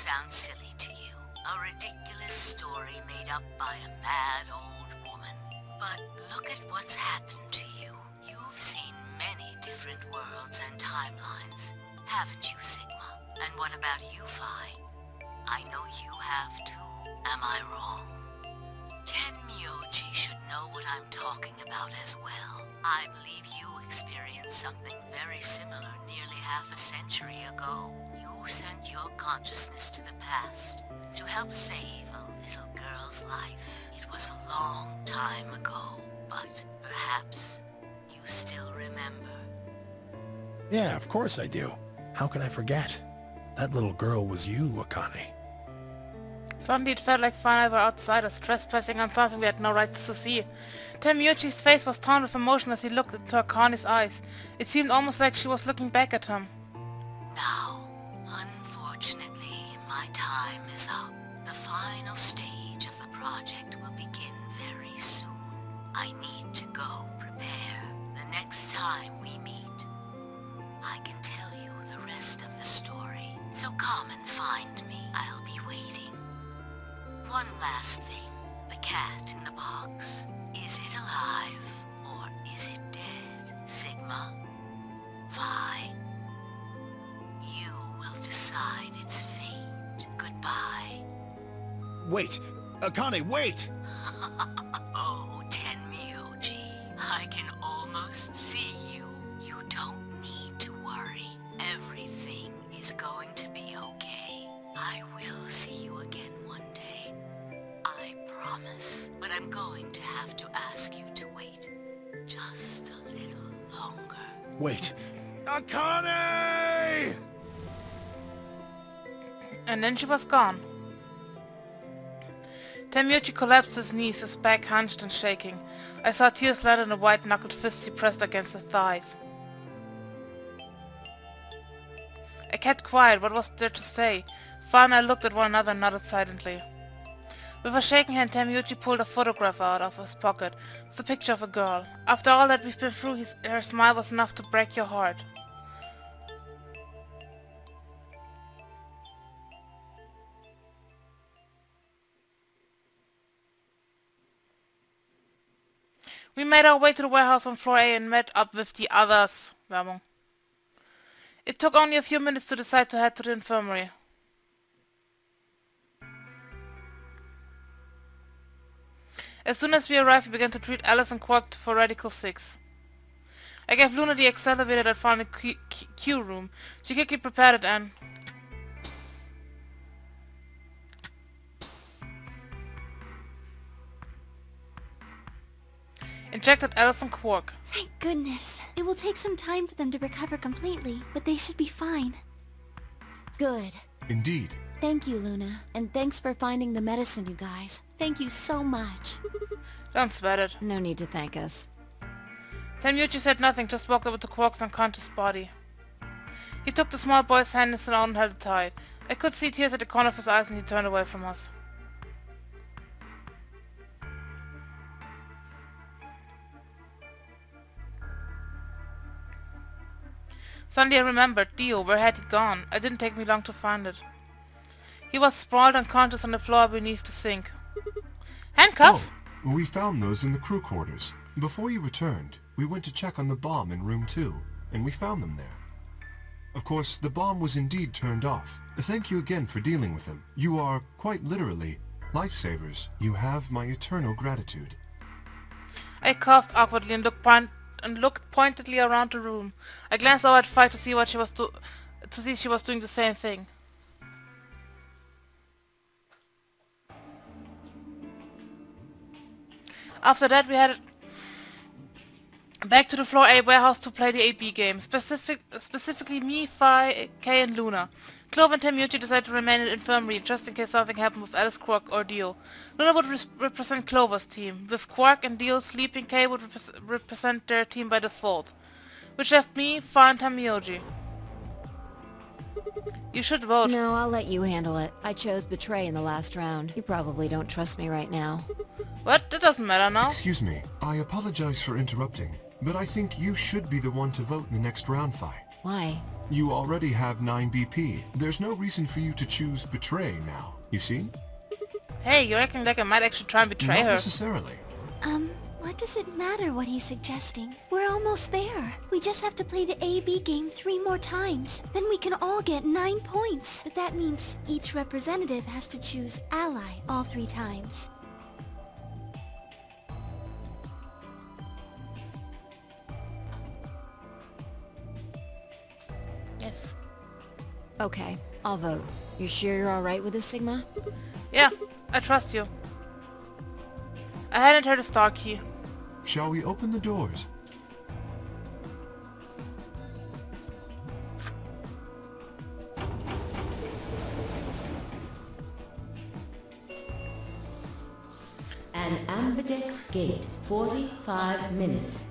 sound silly to you. A ridiculous story made up by a mad old woman. But look at what's happened to you. You've seen many different worlds and timelines, haven't you, Sigma? And what about you, Phi? I know you have too. Am I wrong? Tenmyoji should know what I'm talking about as well. I believe you experienced something very similar nearly half a century ago. You sent your consciousness to the past to help save a little girl's life. It was a long time ago, but perhaps you still remember. Yeah, of course I do. How can I forget? That little girl was you, Akane. Suddenly it felt like Fine were outsiders, trespassing on something we had no right to see. Tenmyoji's face was torn with emotion as he looked into Akane's eyes. It seemed almost like she was looking back at him. Now, unfortunately, my time is up. The final stage of the project will begin very soon. I need to go prepare. The next time we meet, I can tell you the rest of the story. So come and find me. I'll be waiting. One last thing. The cat in the box. Is it alive or is it dead? Sigma? Phi? You will decide its fate. Goodbye. Wait! Akane, wait! Oh, Tenmyoji. I can almost see you. You don't need to worry. Everything is going to be okay. I will see you again one day. I promise. But I'm going to have to ask you to wait just a little longer. Wait! Akane! And then she was gone. Tenmyoji collapsed to his knees, his back hunched and shaking. I saw tears land in the white-knuckled fists he pressed against his thighs. I kept quiet. What was there to say? Fa and I looked at one another and nodded silently. With a shaking hand, Tenmyoji pulled a photograph out of his pocket. It was a picture of a girl. After all that we've been through, her smile was enough to break your heart. We made our way to the warehouse on floor A and met up with the others. Werbung. It took only a few minutes to decide to head to the infirmary. As soon as we arrived, we began to treat Alice and Quark for Radical 6. I gave Luna the accelerator that found the Q room. She quickly prepared it and... injected Alice and Quark. Thank goodness. It will take some time for them to recover completely, but they should be fine. Good. Indeed. Thank you, Luna. And thanks for finding the medicine, you guys. Thank you so much. Don't sweat it. No need to thank us. Tenmyoji said nothing, just walked over to Quark's unconscious body. He took the small boy's hand in his own and held it tight. I could see tears at the corner of his eyes and he turned away from us. Suddenly I remembered. Dio, where had he gone? It didn't take me long to find it. He was sprawled unconscious on the floor beneath the sink. Handcuffs? Oh, we found those in the crew quarters. Before you returned, we went to check on the bomb in room 2, and we found them there. Of course, the bomb was indeed turned off. Thank you again for dealing with them. You are, quite literally, lifesavers. You have my eternal gratitude. I coughed awkwardly and looked pointedly around the room. I glanced over at Fi to see what she was she was doing the same thing. After that, we headed back to the floor A warehouse to play the AB game. Specifically me, Fi, Kay, and Luna. Clove and Tenmyoji decided to remain in the infirmary just in case something happened with Alice, Quark, or Dio. Luna would represent Clover's team. With Quark and Dio sleeping, Kay would represent their team by default. Which left me, Fa, and Tenmyoji. You should vote. No, I'll let you handle it. I chose Betray in the last round. You probably don't trust me right now. What? That doesn't matter now. Excuse me. I apologize for interrupting, but I think you should be the one to vote in the next round, Fi. Why? You already have 9 BP. There's no reason for you to choose betray now, you see? Hey, you're acting like I might actually try and betray Not her. necessarily. What does it matter what he's suggesting? We're almost there. We just have to play the AB game 3 more times. Then we can all get 9 points. But that means each representative has to choose ally all 3 times. Yes. Okay, I'll vote. You sure you're alright with this, Sigma? Yeah, I trust you. I hadn't heard a star key. Shall we open the doors? An Ambidex gate, 45 minutes.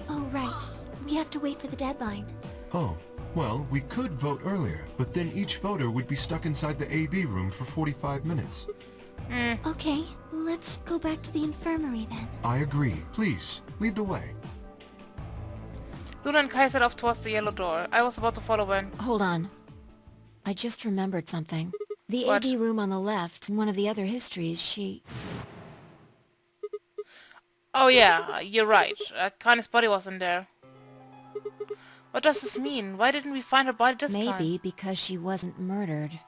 Oh, right. We have to wait for the deadline. Oh, well, we could vote earlier, but then each voter would be stuck inside the AB room for 45 minutes. Okay, let's go back to the infirmary then. I agree. Please, lead the way. Luna and Kai set off towards the yellow door. I was about to follow when... Hold on. I just remembered something. The What? AB room on the left, in one of the other histories, she... Oh yeah, you're right. Akane's body wasn't there. What does this mean? Why didn't we find her body this time? Maybe because she wasn't murdered.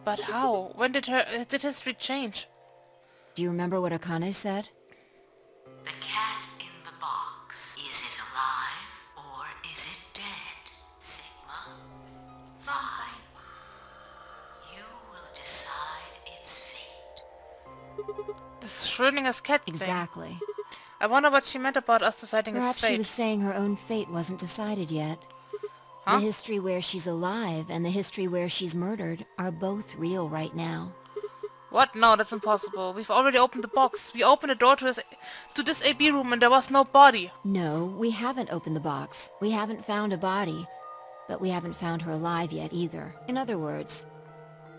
But how? When did history change? Do you remember what Akane said? The cat in the box. Is it alive or is it dead, Sigma? Fine. You will decide its fate. This Schrödinger's cat thing. Exactly. I wonder what she meant about us deciding Perhaps its fate. she was saying her own fate wasn't decided yet. Huh? The history where she's alive and the history where she's murdered are both real right now. What? No, that's impossible. We've already opened the box. We opened the door to this AB room and there was no body. No, we haven't opened the box. We haven't found a body. But we haven't found her alive yet either. In other words,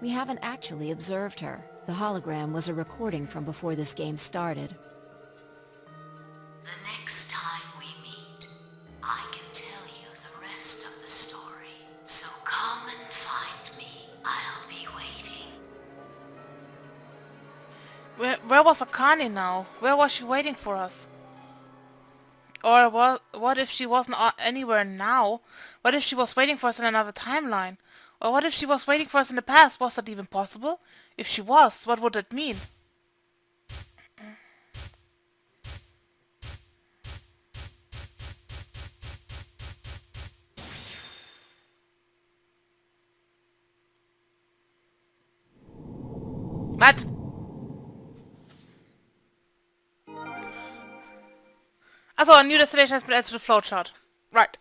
we haven't actually observed her. The hologram was a recording from before this game started. The next time we meet, I can tell you the rest of the story. So come and find me. I'll be waiting. Where was Akane now? Where was she waiting for us? Or what if she wasn't anywhere now? What if she was waiting for us in another timeline? Or what if she was waiting for us in the past? Was that even possible? If she was, what would that mean? What? Also, a new destination has been added to the flowchart. Right.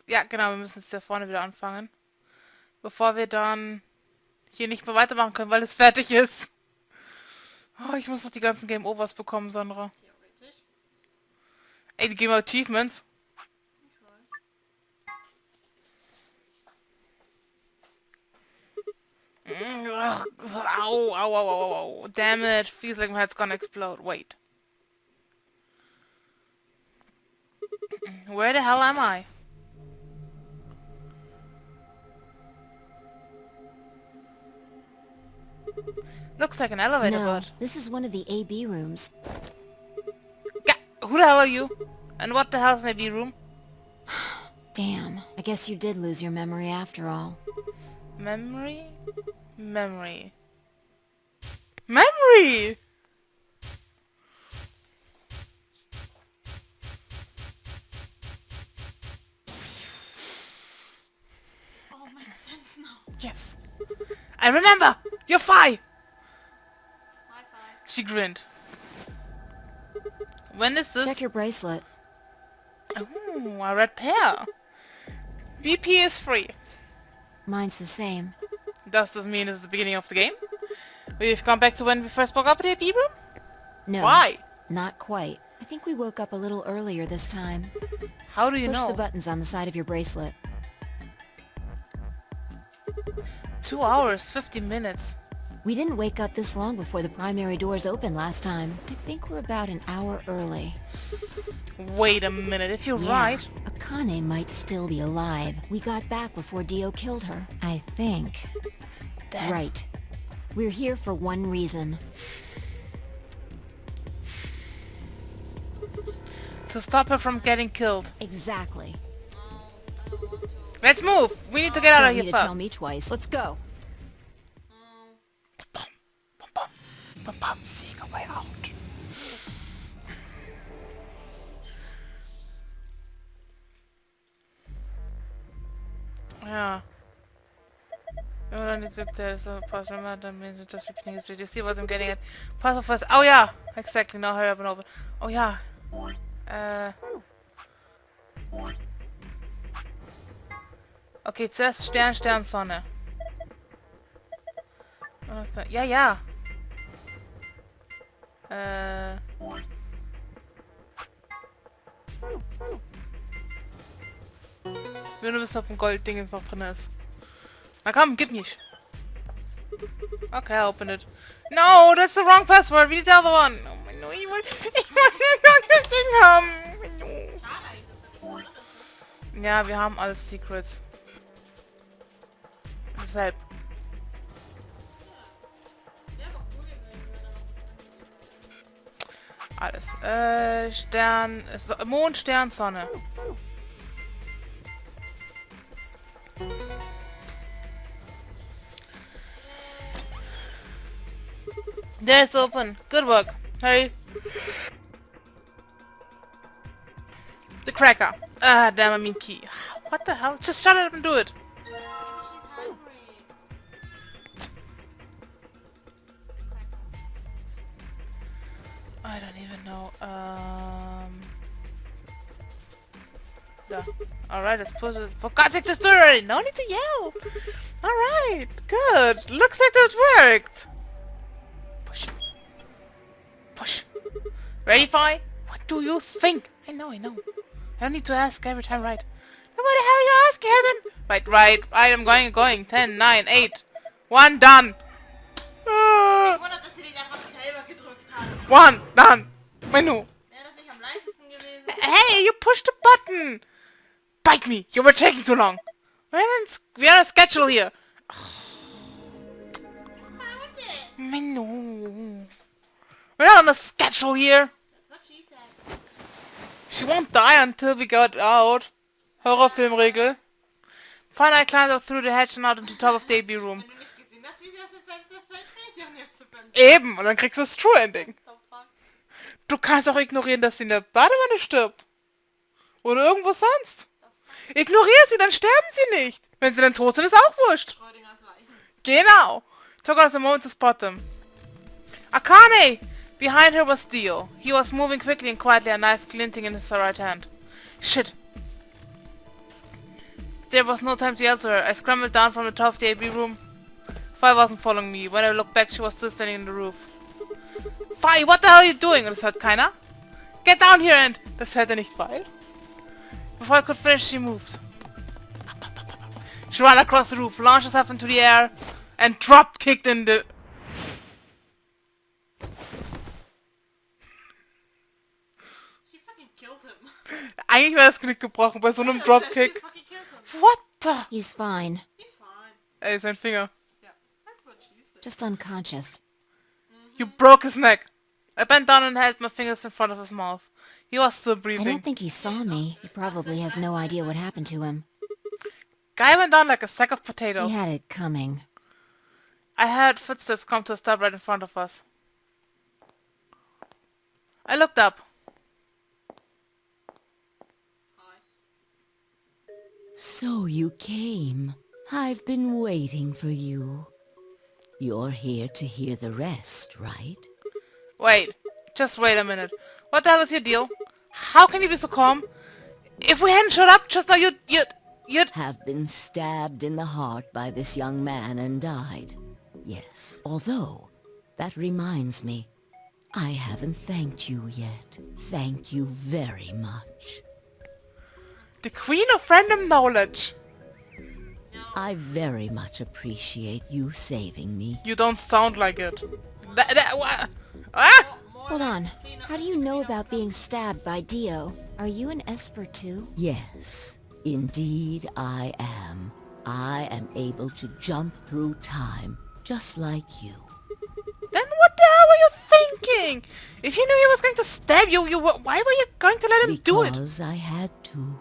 Ja, genau, wir müssen jetzt hier vorne wieder anfangen. Bevor wir dann hier nicht mehr weitermachen können, weil es fertig ist. Oh, ich muss noch die ganzen Game Overs bekommen, Sandra. Ey, die Game Achievements. Ow, ow, ow, ow, ow. Damn it. Feels like my head's gonna explode. Wait. Where the hell am I? Looks like an elevator, No, but... this is one of the AB rooms. Who the hell are you? And what the hell's in the AB room? Damn, I guess you did lose your memory after all. Memory? Memory. Memory! All makes sense now. Yes. I remember! You're Fi! She grinned. When is this? Check your bracelet. Ooh, a red pair. BP is free. Mine's the same. Does this mean it's the beginning of the game? We've come back to when we first woke up in the AB room? No. Why? Not quite. I think we woke up a little earlier this time. How do you Push know? the buttons on the side of your bracelet. 2 hours, 50 minutes. We didn't wake up this long before the primary doors opened last time. I think we're about an hour early. Wait a minute, if you're Yeah, right... Akane might still be alive. We got back before Dio killed her, I think. Then... Right. We're here for one reason. To stop her from getting killed. Exactly. Let's move! We need to get out Don't of here need to first. tell me twice. Let's go. Seek a way out. Yeah. I need to tell so password matter means just repeating history. Do you see what I'm getting at? Password first. Oh yeah! Exactly, now hurry up and open. Oh yeah. Okay, zuerst Stern, Stern, Sonne. Ja, ja. Ich will nur wissen, ob ein Goldding jetzt noch drin ist. Na komm, gib mich. Okay, I opened it. No, that's the wrong password. We need the other one. Oh mein Gott, ich wollte das Ding haben. Ja, wir haben alles Secrets. Deshalb. Alles. Stern, Mond, Stern, Sonne. There, it's open. Good work. Hey. The cracker. Ah, damn, I mean key. What the hell? Just shut up and do it. I don't even know. Yeah. Alright, let's push it. For God's sake, just do it already! No need to yell! Alright, good. Looks like that worked. Push. Push. Ready, Fi? What do you think? I know. I don't need to ask every time, right? Then what the hell are you asking, Herman? Right, I'm going. 10, 9, 8. 1, done. One, done. Menu. Hey, you pushed the button. Bite me. You were taking too long. We're on a schedule here. Menu. We're not on a schedule here. She won't die until we got out. Horrorfilmregel. Finally, I climbed up through the hatch and out into the top of the AB room. Eben, und dann kriegst du das True Ending. Du kannst auch ignorieren, dass sie in der Badewanne stirbt. Oder irgendwo sonst. Ignorier sie, dann sterben sie nicht. Wenn sie dann tot sind, ist auch wurscht. Genau. Took us a moment to spot them. Akane! Behind her was Dio. He was moving quickly and quietly, a knife glinting in his right hand. Shit. There was no time to yell to her. I scrambled down from the top of the AB room. Fi wasn't following me. When I looked back, she was still standing in the roof. Fi, what the hell are you doing? Das hört keiner. Get down here and... Das hört er nicht, weil... Before I could finish, she moved. She ran across the roof, launched herself into the air, and drop-kicked in the... Eigentlich wäre das Knick gebrochen bei so einem Dropkick. What the? He's fine. Ey, sein Finger. Just unconscious. You broke his neck. I bent down and held my fingers in front of his mouth. He was still I breathing. don't think he saw me. He probably has no idea what happened to him. Guy went down like a sack of potatoes. He had it coming. I heard footsteps come to a stop right in front of us. I looked up. So you came. I've been waiting for you. You're here to hear the rest, right? Wait. Just wait a minute. What the hell is your deal? How can you be so calm? If we hadn't showed up just now, you'd... Have been stabbed in the heart by this young man and died. Yes. Although, that reminds me, I haven't thanked you yet. Thank you very much. The queen of random knowledge. No, I very much appreciate you saving me. You don't sound like it. What? Ah! Hold on. How do you know about being stabbed by Dio? Are you an Esper too? Yes, indeed I am. I am able to jump through time, just like you. Then what the hell were you thinking? If you knew he was going to stab you, why were you going to let him do it? Because I had to.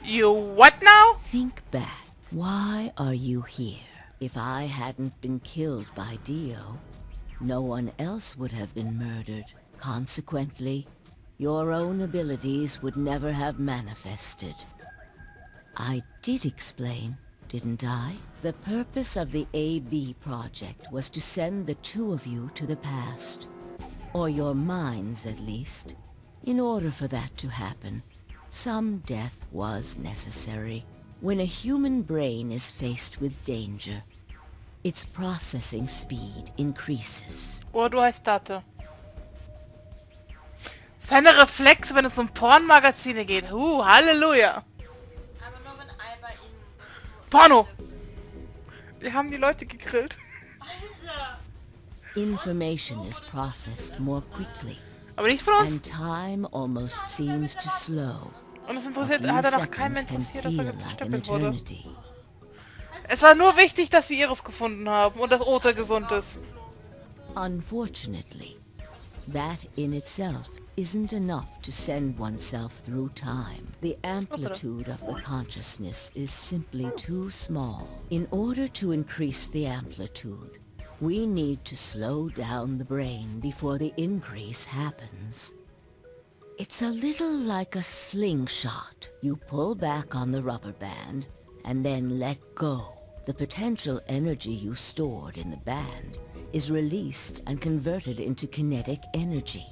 You what now? Think back. Why are you here? If I hadn't been killed by Dio, no one else would have been murdered. Consequently, your own abilities would never have manifested. I did explain, didn't I? The purpose of the AB project was to send the two of you to the past. Or your minds, at least. In order for that to happen, some death was necessary. When a human brain is faced with danger, its processing speed increases. Oder heißt das? Seine Reflexe, wenn es um Pornmagazine geht. Halleluja. Aber nur wenn Ei bei ihnen... Porno. Wir haben die Leute gegrillt. Information is processed more quickly, Aber nicht von uns. and time almost seems to slow. Und es A interessiert, few hat er noch keinen seconds can interessiert, dass feel er like an gestempelt wurde. eternity. Es war nur wichtig, dass wir Iris gefunden haben und dass Ota gesund ist. Unfortunately, that in itself isn't enough to send oneself through time. The amplitude of the consciousness is simply too small. In order to increase the amplitude, we need to slow down the brain before the increase happens. It's a little like a slingshot. You pull back on the rubber band and then let go. The potential energy you stored in the band is released and converted into kinetic energy.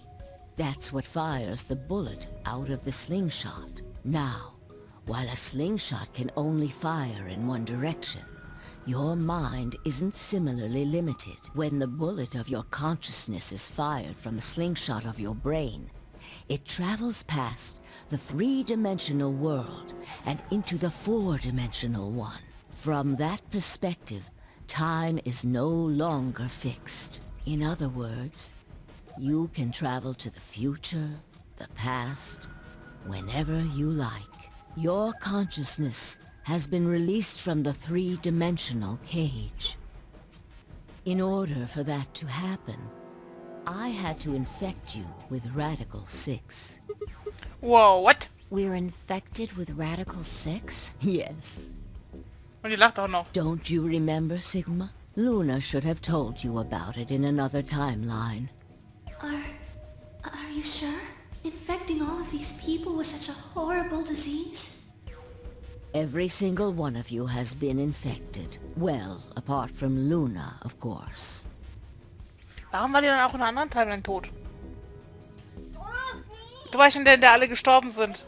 That's what fires the bullet out of the slingshot. Now, while a slingshot can only fire in one direction, your mind isn't similarly limited. When the bullet of your consciousness is fired from the slingshot of your brain, it travels past the three-dimensional world and into the four-dimensional one. From that perspective, time is no longer fixed. In other words, you can travel to the future, the past, whenever you like. Your consciousness has been released from the three-dimensional cage. In order for that to happen, I had to infect you with Radical 6. Wow, what? We're infected with Radical 6? Yes. Und die lacht auch noch. Don't you remember, Sigma? Luna should have told you about it in another timeline. Are you sure? Infecting all of these people with such a horrible disease? Every single one of you has been infected. Well, apart from Luna, of course. Warum war die dann auch in einer anderen Timeline tot? Du weißt schon, der alle gestorben sind.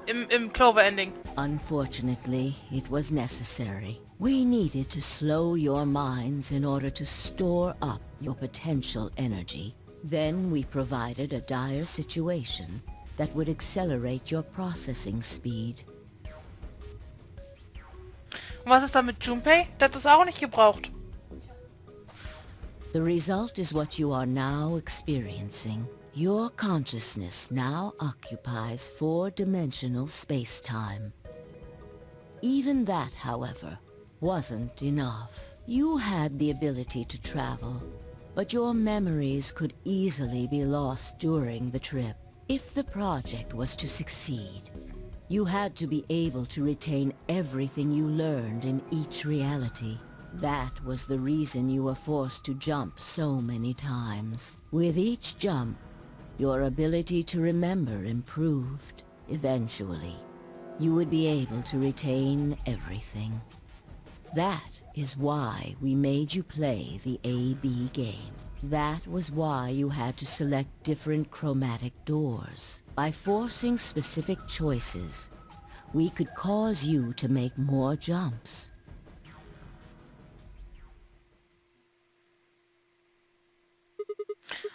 Im Clover-Ending. Unfortunately, it was necessary. We needed to slow your minds in order to store up your potential energy. Then we provided a dire situation that would accelerate your processing speed. Und was ist da mit Junpei? Der hat das auch nicht gebraucht. The result is what you are now experiencing. Your consciousness now occupies four-dimensional space-time. Even that, however, wasn't enough. You had the ability to travel, but your memories could easily be lost during the trip. If the project was to succeed, you had to be able to retain everything you learned in each reality. That was the reason you were forced to jump so many times. With each jump, your ability to remember improved. Eventually, you would be able to retain everything. That is why we made you play the AB game. That was why you had to select different chromatic doors. By forcing specific choices, we could cause you to make more jumps.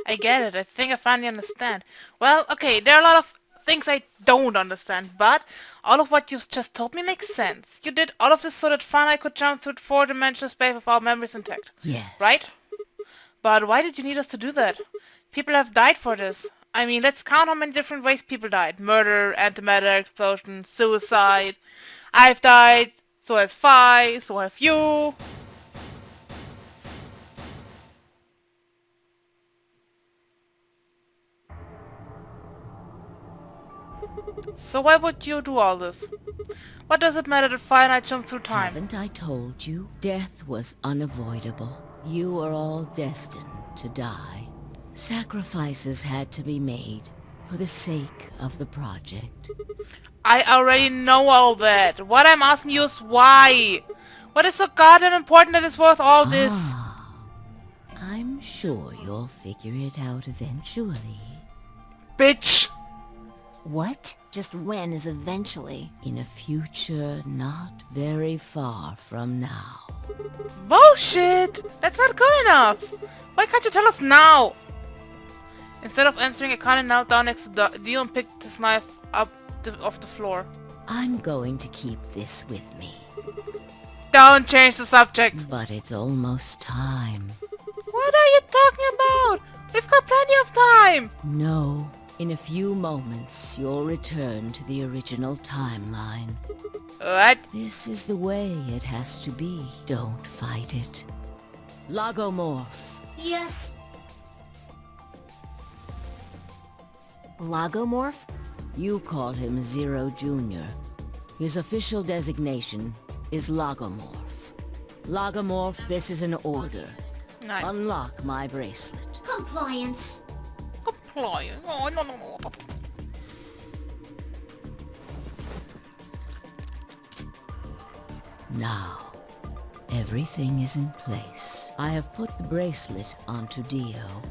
I get it. I think I finally understand. Well, okay, there are a lot of things I don't understand, but all of what you've just told me makes sense. You did all of this so that finally I could jump through 4-dimensional space with our memories intact. Yes. Right? But why did you need us to do that? People have died for this. I mean, let's count how many different ways people died. Murder, antimatter explosion, suicide. I've died, so has Fi, so have you. So why would you do all this? What does it matter that Fi and I jump through time? Haven't I told you? Death was unavoidable. You are all destined to die. Sacrifices had to be made for the sake of the project. I already know all that. What I'm asking you is why? What is so goddamn important that is worth all this? I'm sure you'll figure it out eventually. Bitch! What? Just when is eventually? In a future not very far from now. Bullshit! That's not good enough! Why can't you tell us now? Instead of answering, Akane knelt down next to Dio and picked his knife up off the floor. I'm going to keep this with me. Don't change the subject! But it's almost time. What are you talking about? We've got plenty of time! No. In a few moments, you'll return to the original timeline. What? This is the way it has to be. Don't fight it. Logomorph. Yes. Logomorph? You call him Zero Jr. His official designation is Logomorph. Logomorph, this is an order. Nice. Unlock my bracelet. Compliance. Compliant. Oh, no. Now, everything is in place. I have put the bracelet onto Dio.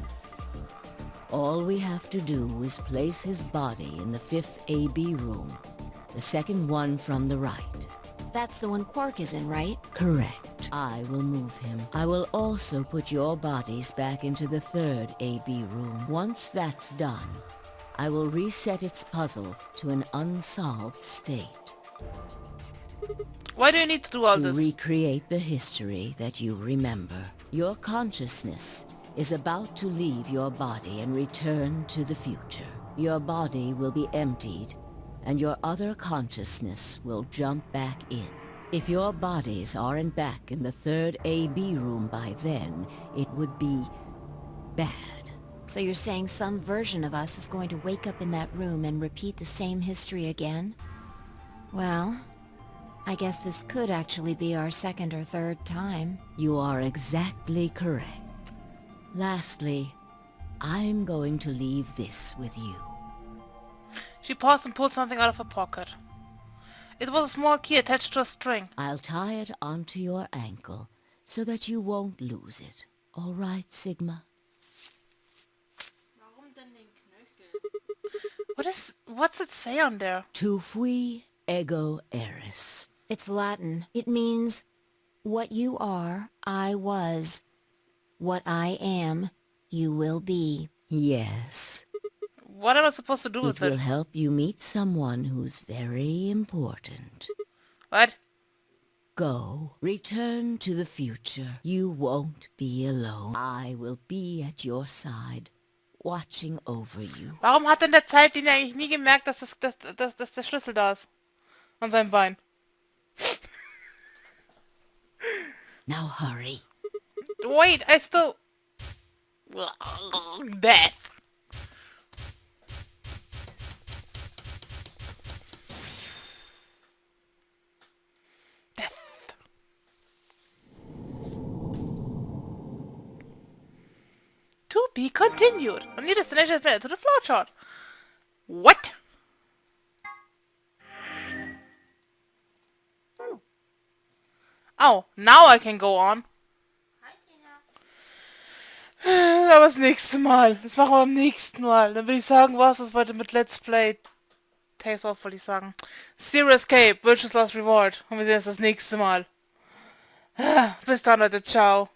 All we have to do is place his body in the 5th AB room, the second one from the right. That's the one Quark is in, right? Correct. I will move him. I will also put your bodies back into the 3rd AB room. Once that's done, I will reset its puzzle to an unsolved state. Why do you need to do all To this? recreate the history that you remember. Your consciousness is about to leave your body and return to the future. Your body will be emptied, and your other consciousness will jump back in. If your bodies aren't back in the 3rd AB room by then, it would be bad. So you're saying some version of us is going to wake up in that room and repeat the same history again? Well, I guess this could actually be our 2nd or 3rd time. You are exactly correct. Lastly, I'm going to leave this with you. She paused and pulled something out of her pocket. It was a small key attached to a string. I'll tie it onto your ankle so that you won't lose it. All right, Sigma? Warum denn den Knöchel? What's it say on there? Tu fui ego eris. It's Latin. It means, what you are, I was. What I am, you will be. Yes. What am I supposed to do It with will it? help you meet someone who's very important. What? Go. Return to the future. You won't be alone. I will be at your side, watching over you. Warum hat denn der Zeitlinie eigentlich nie gemerkt, dass der Schlüssel da ist? An seinem Bein. Now hurry. Wait, I still... Death. To be continued. A new destination is better to the flowchart. What? Oh, now I can go on. Hi, Tina. Aber das nächste Mal. Das machen wir beim nächsten Mal. Dann würde ich sagen, was das heute mit Let's Play. Tales of, wollte ich sagen. Zero Escape, Virtuous Lost Reward. Und wir sehen uns das nächste Mal. Bis dann, Leute. Ciao.